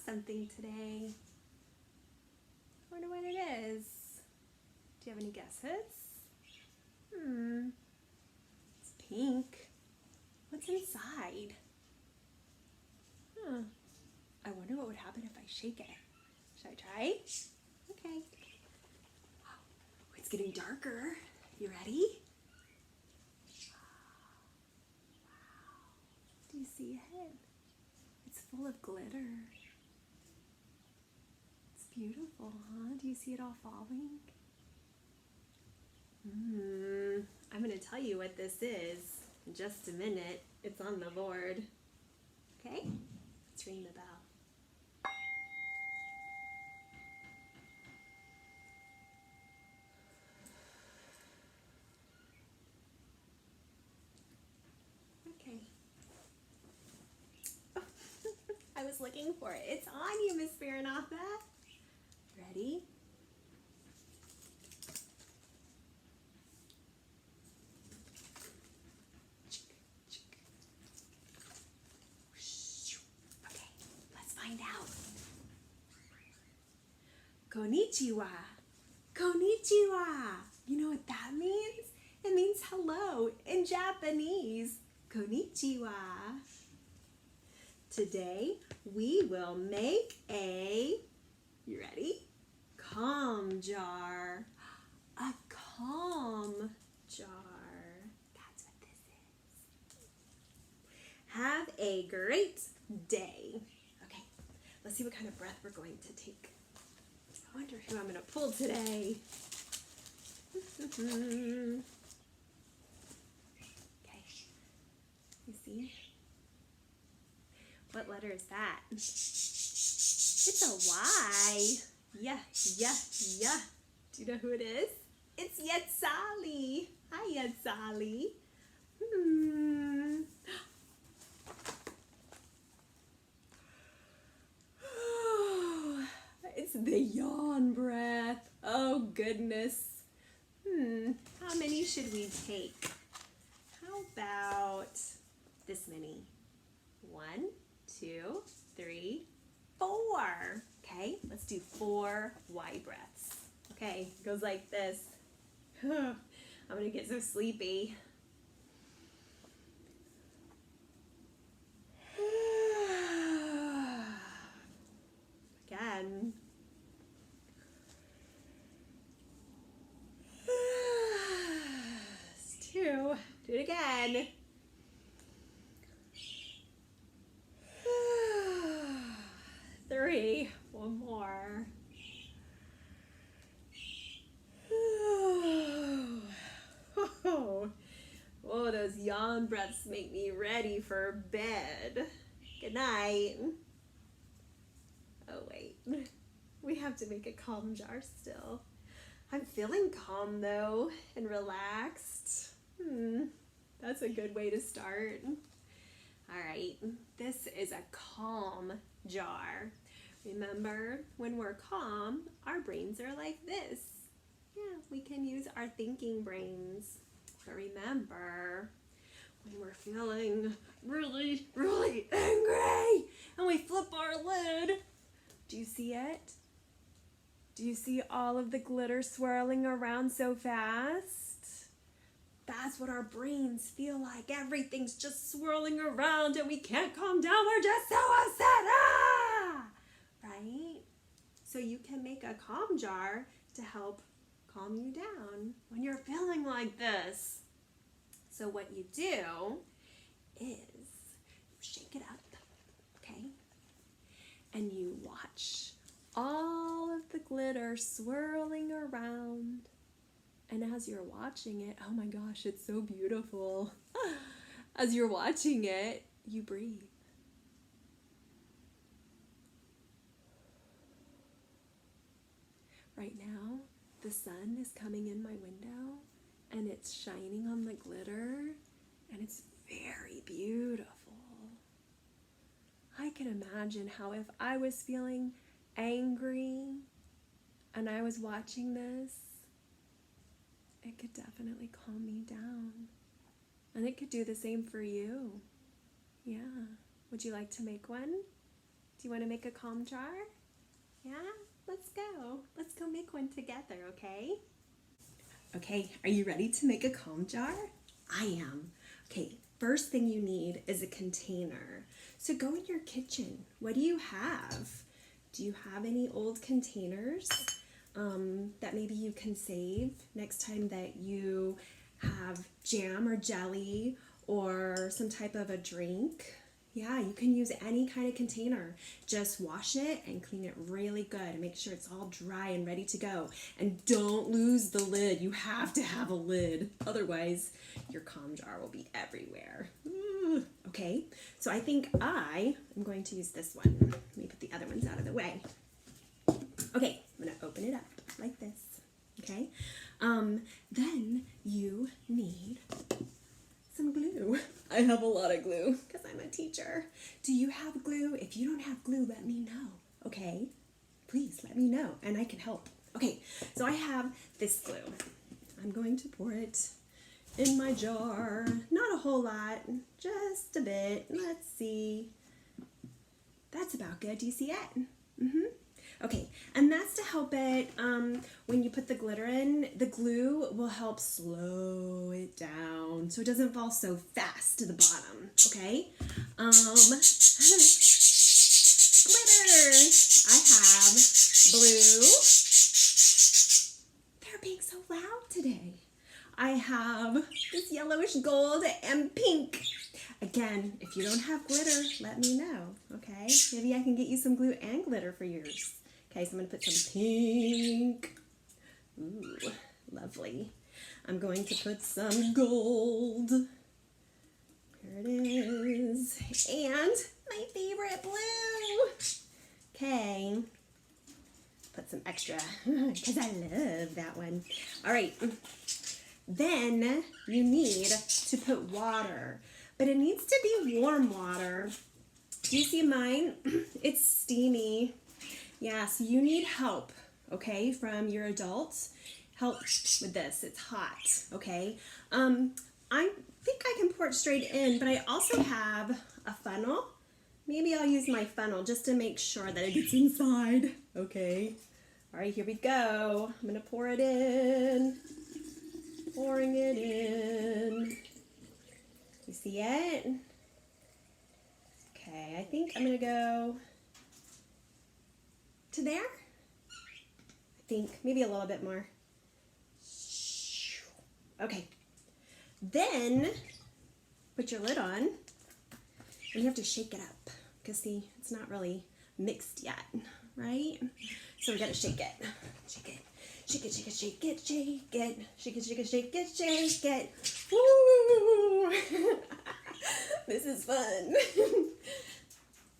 something today. I wonder what it is. Do you have any guesses? It's pink. What's inside? I wonder what would happen if I shake it. Should I try? Okay. Oh, it's getting darker. You ready? Wow. Do you see it? It's full of glitter. It's beautiful, huh? Do you see it all falling? I'm going to tell you what this is in just a minute. It's on the board. Okay? Let's ring the bell. Okay. Oh, I was looking for it. It's on you, Miss Maranatha. Ready? Okay, let's find out. Konnichiwa. Konnichiwa. You know what that means? It means hello in Japanese. Konnichiwa. Today we will make you ready? Calm jar. A calm jar. That's what this is. Have a great day. Okay, let's see what kind of breath we're going to take. I wonder who I'm going to pull today. Okay, you see? What letter is that? It's a Y. Yeah. Do you know who it is? It's Yetzali. Hi, Yetzali. It's the yawn breath. Oh, goodness. How many should we take? How about this many? 1, 2, 3, 4. Okay, let's do 4 Y breaths. Okay, it goes like this. I'm gonna get so sleepy. Again. It's 2. Do it again. 3. 1 more. Oh, those yawn breaths make me ready for bed. Good night. Oh, wait. We have to make a calm jar still. I'm feeling calm, though, and relaxed. That's a good way to start. All right, this is a calm jar. Remember, when we're calm, our brains are like this. Yeah, we can use our thinking brains. But remember, when we're feeling really, really angry and we flip our lid, do you see it? Do you see all of the glitter swirling around so fast? That's what our brains feel like. Everything's just swirling around and we can't calm down. We're just so upset. Right? So you can make a calm jar to help calm you down when you're feeling like this. So what you do is you shake it up, okay? And you watch all of the glitter swirling around. And as you're watching it, oh my gosh, it's so beautiful. As you're watching it, you breathe. Right now, the sun is coming in my window and it's shining on the glitter and it's very beautiful. I can imagine how if I was feeling angry and I was watching this, it could definitely calm me down. And it could do the same for you. Yeah. Would you like to make one? Do you want to make a calm jar? Yeah? Let's go. Let's go make one together, okay? Okay, are you ready to make a calm jar? I am. Okay, first thing you need is a container. So go in your kitchen. What do you have? Do you have any old containers that maybe you can save next time that you have jam or jelly or some type of a drink? Yeah, you can use any kind of container. Just wash it and clean it really good and make sure it's all dry and ready to go. And don't lose the lid. You have to have a lid. Otherwise, your calm jar will be everywhere. Okay, so I think I am going to use this one. Let me put the other ones out of the way. Okay, I'm going to open it up like this. Okay, then you need some glue. I have a lot of glue because I'm a teacher. Do you have glue? If you don't have glue, let me know, okay? Please let me know and I can help. Okay, so I have this glue. I'm going to pour it in my jar. Not a whole lot, just a bit. Let's see. That's about good. Do you see it? Okay, and that's to help it, when you put the glitter in, the glue will help slow it down so it doesn't fall so fast to the bottom, okay? Glitter! I have blue. They're being so loud today. I have this yellowish gold and pink. Again, if you don't have glitter, let me know, okay? Maybe I can get you some glue and glitter for yours. Okay, so I'm going to put some pink. Ooh, lovely. I'm going to put some gold. Here it is. And my favorite blue. Okay. Put some extra because I love that one. All right. Then you need to put water, but it needs to be warm water. Do you see mine? It's steamy. Yeah, so you need help, okay, from your adults. Help with this. It's hot, okay? I think I can pour it straight in, but I also have a funnel. Maybe I'll use my funnel just to make sure that it gets inside, okay? All right, here we go. I'm going to pour it in. Pouring it in. You see it? Okay, I think I'm going to go to there. I think maybe a little bit more. Okay. Then put your lid on and you have to shake it up because see, it's not really mixed yet, right? So we got to shake it. Shake it. Shake it, shake it, shake it, shake it. Shake it, shake it, shake it, shake it. Woo! This is fun.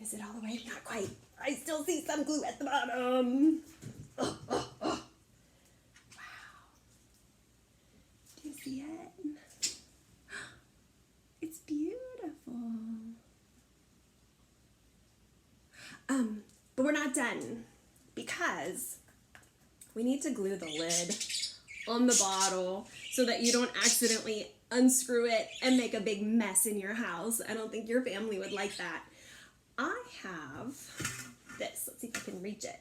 Is it all the way? Not quite. I still see some glue at the bottom. Oh, oh, oh. Wow. Do you see it? It's beautiful. But we're not done because we need to glue the lid on the bottle so that you don't accidentally unscrew it and make a big mess in your house. I don't think your family would like that. I have this. Let's see if I can reach it.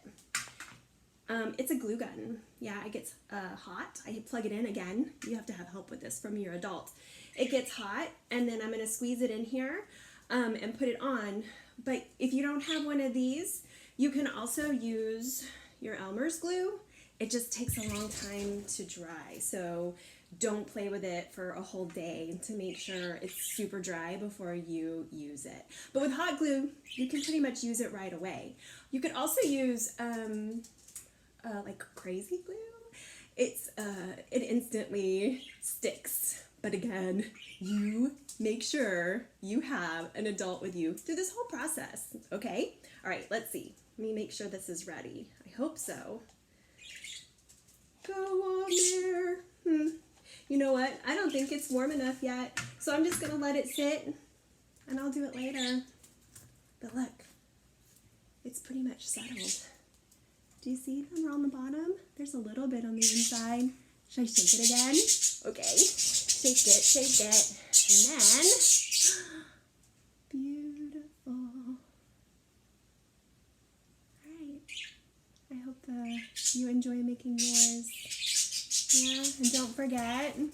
It's a glue gun. Yeah, it gets hot. I plug it in again. You have to have help with this from your adult. It gets hot, and then I'm going to squeeze it in here and put it on. But if you don't have one of these, you can also use your Elmer's glue. It just takes a long time to dry, so don't play with it for a whole day to make sure it's super dry before you use it. But with hot glue, you can pretty much use it right away. You could also use like crazy glue. It instantly sticks. But again, you make sure you have an adult with you through this whole process, okay? All right, let's see. Let me make sure this is ready. I hope so. Go on there. You know what? I don't think it's warm enough yet, so I'm just gonna let it sit and I'll do it later. But look, it's pretty much settled. Do you see them on the bottom? There's a little bit on the inside. Should I shake it again? Okay. Shake it. And then, beautiful. you enjoy making yours. Yeah, and don't forget, when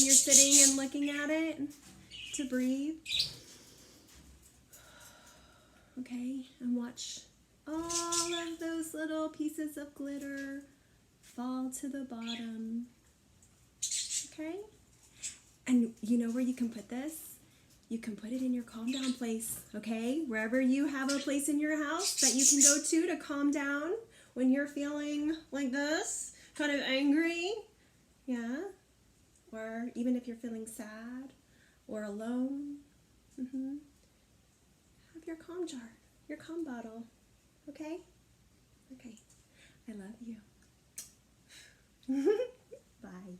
you're sitting and looking at it, to breathe. Okay, and watch all of those little pieces of glitter fall to the bottom. Okay? And you know where you can put this? You can put it in your calm down place, okay? Wherever you have a place in your house that you can go to calm down when you're feeling like this, kind of angry, yeah? Or even if you're feeling sad or alone, have your calm jar, your calm bottle, okay? Okay, I love you. Bye.